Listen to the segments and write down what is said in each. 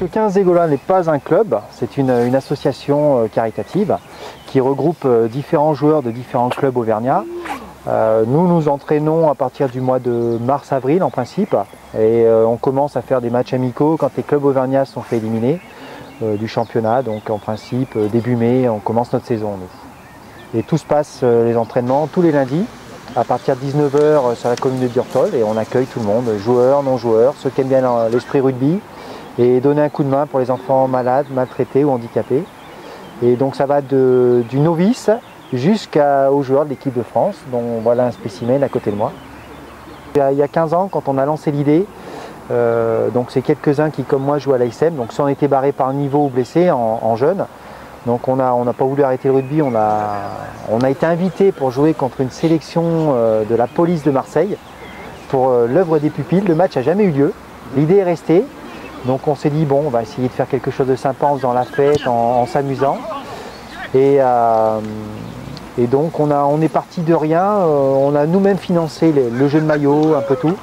le 15 des Gaulois n'est pas un club, c'est une association caritative qui regroupe différents joueurs de différents clubs auvergnats. Nous nous entraînons à partir du mois de mars-avril en principe et on commence à faire des matchs amicaux quand les clubs auvergnats sont fait éliminer du championnat. Donc en principe début mai on commence notre saison. Et tout se passe, les entraînements, tous les lundis à partir de 19 h sur la commune de Durtol et on accueille tout le monde, joueurs, non-joueurs, ceux qui aiment bien l'esprit rugby et donner un coup de main pour les enfants malades, maltraités ou handicapés. Et donc ça va du novice jusqu'aux joueurs de l'équipe de France, dont voilà un spécimen à côté de moi. Il y a 15 ans, quand on a lancé l'idée, donc c'est quelques-uns qui comme moi jouent à l'ASM, donc soit on était barrés par niveau ou blessés en jeune. Donc on n'a pas voulu arrêter le rugby, on a été invité pour jouer contre une sélection de la police de Marseille pour l'œuvre des pupilles. Le match n'a jamais eu lieu, l'idée est restée. Donc on s'est dit bon, on va essayer de faire quelque chose de sympa en faisant la fête, en s'amusant. Et donc on est parti de rien, on a nous-mêmes financé le jeu de maillot, un peu tout.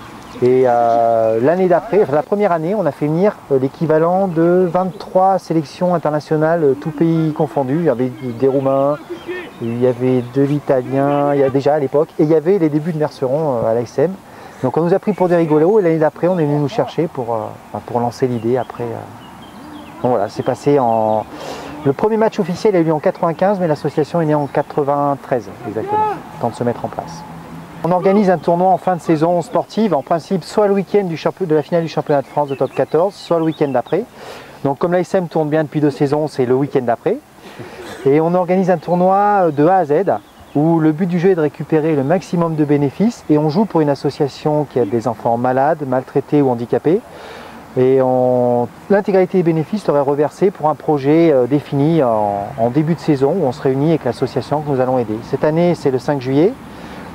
Et l'année d'après, enfin, la première année, on a fait venir l'équivalent de 23 sélections internationales, tous pays confondus. Il y avait des Roumains, il y avait de l'Italien, il y a déjà à l'époque, et il y avait les débuts de Merceron à l'ASM. Donc on nous a pris pour des rigolos et l'année d'après on est venu nous chercher pour lancer l'idée après. Donc voilà, c'est passé en... Le premier match officiel a eu lieu en 95 mais l'association est née en 93 exactement, temps de se mettre en place. On organise un tournoi en fin de saison sportive, en principe soit le week-end de la finale du championnat de France de top 14, soit le week-end d'après. Donc comme l'ASM tourne bien depuis 2 saisons, c'est le week-end d'après. Et on organise un tournoi de A à Z, où le but du jeu est de récupérer le maximum de bénéfices et on joue pour une association qui a des enfants malades, maltraités ou handicapés. Et l'intégralité des bénéfices serait reversée pour un projet défini en début de saison où on se réunit avec l'association que nous allons aider. Cette année, c'est le 5 juillet.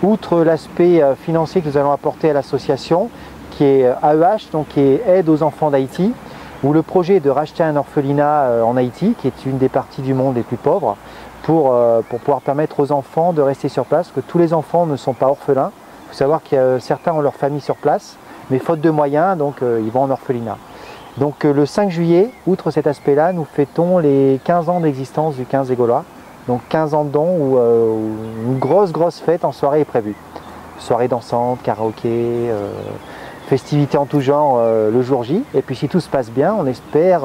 Outre l'aspect financier que nous allons apporter à l'association, qui est AEH, donc qui est Aide aux enfants d'Haïti, où le projet est de racheter un orphelinat en Haïti, qui est une des parties du monde les plus pauvres, pour pouvoir permettre aux enfants de rester sur place, que tous les enfants ne sont pas orphelins. Il faut savoir que certains ont leur famille sur place, mais faute de moyens, donc ils vont en orphelinat. Donc le 5 juillet, outre cet aspect-là, nous fêtons les 15 ans d'existence du 15 des Gaulois. Donc 15 ans dedans où une grosse fête en soirée est prévue. Soirée dansante, karaoké, festivités en tout genre le jour J. Et puis si tout se passe bien, on espère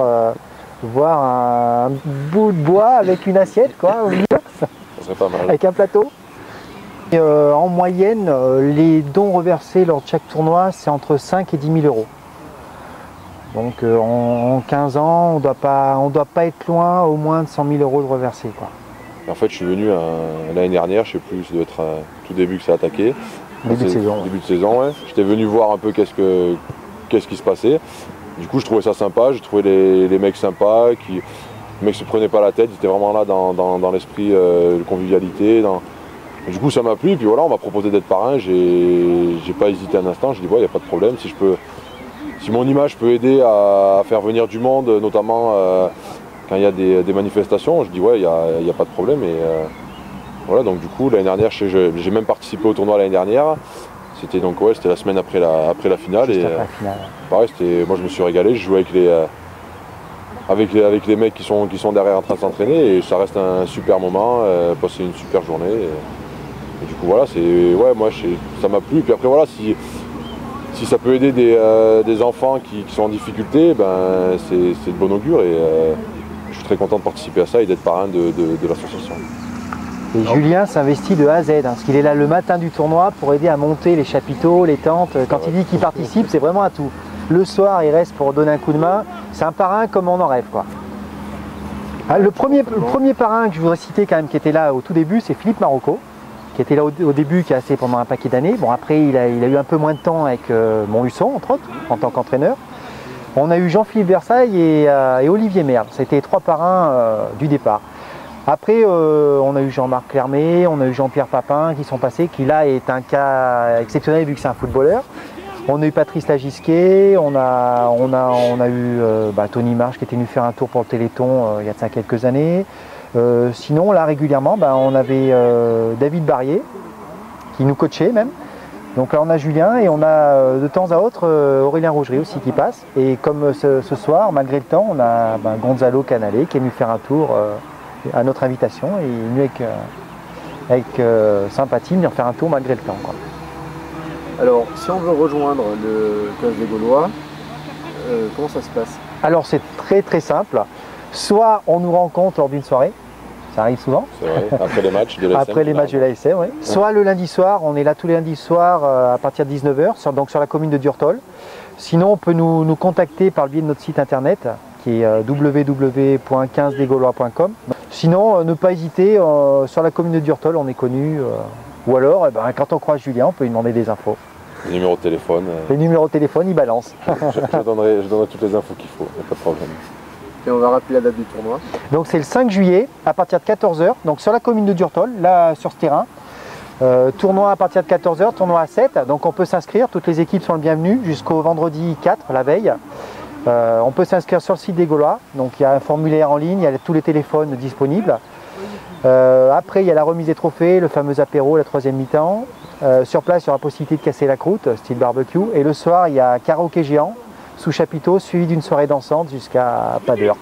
voir un bout de bois avec une assiette, quoi, au milieu. Ça serait pas mal. Avec un plateau. Et, en moyenne, les dons reversés lors de chaque tournoi, c'est entre 5 et 10 000 euros. Donc en 15 ans, on doit pas être loin au moins de 100 000 euros de reversés, quoi. En fait, je suis venu l'année dernière, je sais plus, ça doit être tout début que ça a attaqué. Début de saison. Début de saison, ouais. J'étais venu voir un peu qu'est-ce qui se passait. Du coup, je trouvais ça sympa, j'ai trouvé les mecs sympas, les mecs se prenaient pas la tête, ils étaient vraiment là dans l'esprit de convivialité. Du coup, ça m'a plu, et puis voilà, on m'a proposé d'être parrain, j'ai pas hésité un instant, j'ai dit, ouais, il n'y a pas de problème, si mon image peut aider à faire venir du monde, notamment quand il y a des manifestations, je dis, ouais, il n'y a pas de problème. Et voilà, donc du coup, l'année dernière, j'ai même participé au tournoi l'année dernière. C'était donc ouais, c'était la semaine après la finale. Juste et après la finale. Pareil, moi je me suis régalé, je jouais avec les mecs qui sont derrière en train de s'entraîner et ça reste un super moment, passer une super journée. Et du coup voilà, moi ça m'a plu. Et puis après voilà, si ça peut aider des enfants qui sont en difficulté, ben c'est de bon augure et je suis très content de participer à ça et d'être parrain de l'association. Et Julien s'investit de A à Z, parce qu'il est là le matin du tournoi pour aider à monter les chapiteaux, les tentes. Quand il dit qu'il participe, c'est vraiment à tout. Le soir, il reste pour donner un coup de main. C'est un parrain comme on en rêve, quoi. Ah, le premier parrain que je voudrais citer quand même, qui était là au tout début, c'est Philippe Marocco, qui était là au début, qui a resté pendant un paquet d'années. Bon, après, il a eu un peu moins de temps avec Montluçon, entre autres, en tant qu'entraîneur. On a eu Jean-Philippe Versailles et Olivier Merle. C'était les 3 parrains du départ. Après, on a eu Jean-Marc Clermé, on a eu Jean-Pierre Papin qui sont passés, qui là est un cas exceptionnel vu que c'est un footballeur. On a eu Patrice Lagisquet, on a eu Tony Marche qui était venu faire un tour pour le Téléthon il y a de ça quelques années. Sinon, là régulièrement, on avait David Barrier qui nous coachait même. Donc là on a Julien et on a de temps à autre Aurélien Rougerie aussi qui passe. Et comme ce soir, malgré le temps, on a Gonzalo Canale qui est venu faire un tour à notre invitation et il est venu avec sympathie venir faire un tour malgré le temps, quoi. Alors si on veut rejoindre le 15 des Gaulois, comment ça se passe? Alors c'est très très simple. Soit on nous rencontre lors d'une soirée. Ça arrive souvent. C'est vrai, après les matchs de l'ASM. Après les matchs de l'ASM, oui. Soit le lundi soir, on est là tous les lundis soirs à partir de 19h, donc sur la commune de Durtol. Sinon, on peut nous contacter par le biais de notre site internet qui est www.15desgaulois.com. Sinon, ne pas hésiter, sur la commune de Durtol, on est connu. Ou alors, quand on croise Julien, on peut lui demander des infos. Le numéro de téléphone. Les numéros de téléphone, il balance. je donnerai toutes les infos qu'il faut, il n'y a pas de problème. Et on va rappeler la date du tournoi. Donc c'est le 5 juillet à partir de 14h, donc sur la commune de Durtol, là sur ce terrain. Tournoi à partir de 14h, tournoi à 7, donc on peut s'inscrire, toutes les équipes sont les bienvenues jusqu'au vendredi 4, la veille. On peut s'inscrire sur le site des Gaulois, donc il y a un formulaire en ligne, il y a tous les téléphones disponibles. Après il y a la remise des trophées, le fameux apéro, la troisième mi-temps. Sur place il y aura possibilité de casser la croûte, style barbecue. Et le soir il y a karaoké géant sous chapiteau, suivi d'une soirée dansante jusqu'à pas d'heure.